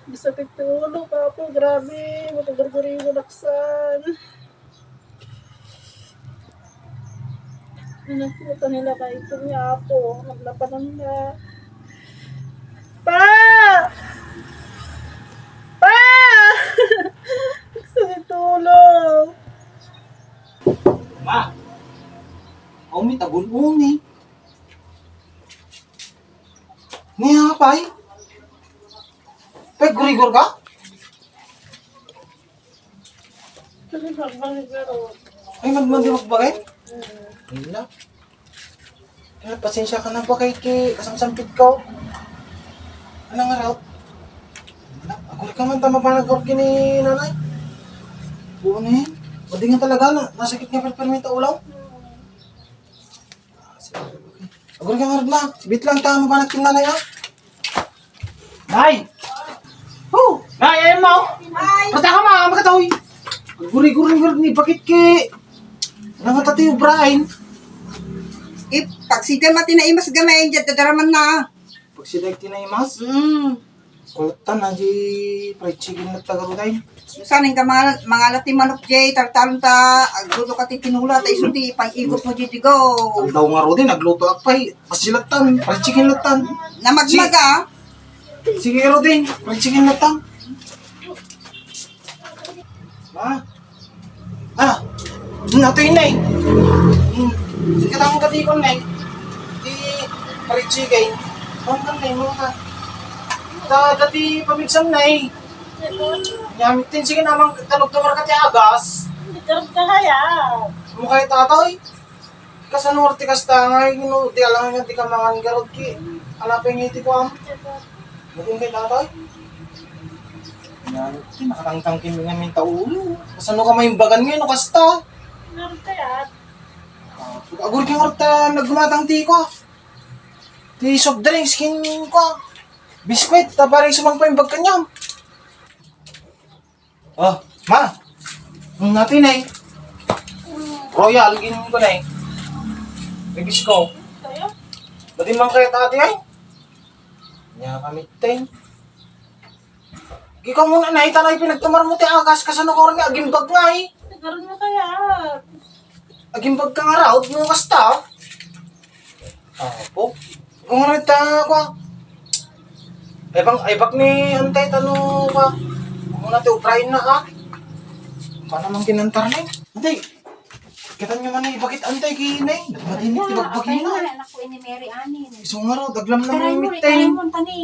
Masakit yung ulo ka po, grabe. Matagargari yung laksan. Nakita nila ka ito niya po. Naglapanan niya. Pa! Pa! Sakit tulong. Ma! Ako may tabon-uni. Niya pay? Pay, gurigor ka? Kasi magbalik na ro. Ay, magmadiwag ba kayo? Wala. Kaya pasensya ka na ba kay kasamsampit ko? Ano nga raw? Wala. Ako rin ka man tama pa nag-work ni nanay. Buo na yun. Pwede nga talaga na. Nasakit nga perpermita ulaw. Ako rin ka nga rin ma. Bit lang tama pa nagting nanay ha. Nay! Oh! Nay, ayun mo! Ay! Pata ka ma! Magkatawi! Guri-guri ni bakit ki? Ano nga tati yung Brian? Pag sida mati na imas gamay, dyan dadaraman na. Pag siya tinaymas, Hmm. kultan na di fried chicken na tagaruday. Saning ka mga lati manok jay, tartalon ta, agluto ka ti pinula, ta isundi, pang-ikot mo dito go. Ang daw nga rodin, nagluto akpay. Mas silatan, fried chicken latan. Namagmaga, Sige rodin, fried chicken latan. Ma? Ah, nato yun na eh. Sige tamang katikon na eh. Di fried chicken. Bangkan na eh, mga ka. Dati pamigsam na eh. Nyamit din sige namang talog kamar ka ti agas. Karap ka kaya. Mukha yung tatay. Kasanorte kasta nga yun, di alam nga di ka mangan garot ki. Alapin nga iti ko am. Mukha kay tatay. Yan, nakatangtang kimi nga minta ulo. Kasano ka may bagan ngayon, kasta. Karap kaya. Agur kang orta naggumatang ti ko. Ti soft drinks kin ko. Biskwit, tabaring sumang pa yung bag kanyam. Oh, ma. Natin eh. Royal, ginin ko na eh. Bigis ko. Tayo? Ba't man kayo tati ay? Nya kami ten. Ikaw muna na itanay pinagtumar mo ti agas kasano ko rin agimbag nga eh. Karap na kaya. Agimbag ka nga raw, mo kasta. Po. Kung rin ta ko. Ay bak ni antay tano ka. Kung na ti uprayin na ka. Paano mang kinantar na eh? Antay. Kita nyo man eh, bakit antay kinay? Nagmatinit ti bagbagin na. Anak ko ini Mary Anin. Isong nga raw, daglam na Taray may mo, mitay. itaray mo, tani.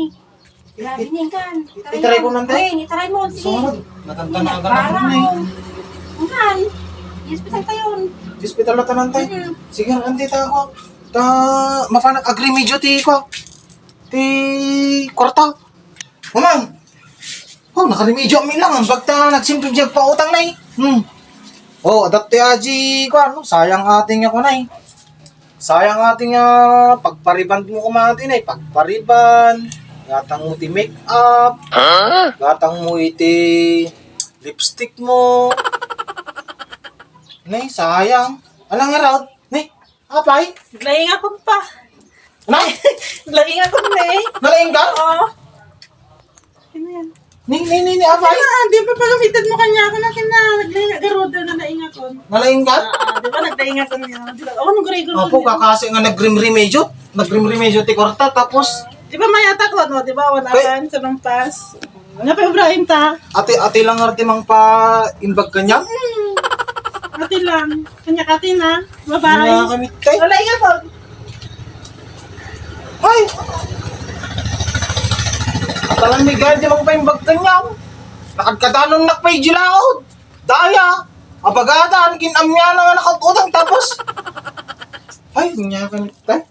Grabe niyan kan. Itaray ko nang tay? Itaray mo, Isong nga sige. raw, natantanagan na ko na eh. Kan. Hospital tayo. Hospital na tanan tay. Sige, andito ako. Mafanag agrimedyo ti ko. Ti kwarta. Mamang! Oh, nakarimedyo mi lang. Ang bagta nagsimpleng jag pa utang na eh. Oh, adapte aji ko ano. Sayang ating ako na eh. Sayang ating pagpariban mo kumatin eh. Pagpariban. Gatang mo ti make up. Gatang mo iti lipstick mo. Nay, sayang. Alang nga raw. Nay, apay. Naglaing ako pa. Nay, Naglaing ako na eh. nalaing ka? Oo. Ano yan? Ni, apay. Di ba pagamitan mo kanya ako na kina naglaing garuda na naing ako. Nalaing ka? Di ba naglaing ako niya? Di ba? Ako nung guri-guri. Opo, kakasi nga nagrim-remedyo. Nagrim-remedyo ti Korta, tapos Di ba mayata ko, no? Di ba? Wala Wait. kan sa lampas. Nga pa Ibrahim ta. ate lang nga mang pa imbag kanya. Ate lang. Kanya-kati na. Bye-bye. Mga kamit kay. Wala ingat po. Ay! Talang may gaya di mang pa imbag kanya. Nakagkadanon nakpay jilaod. Daya. Abagadan, kinamya na nga nakatudang tapos. Ay, niya kamit kay.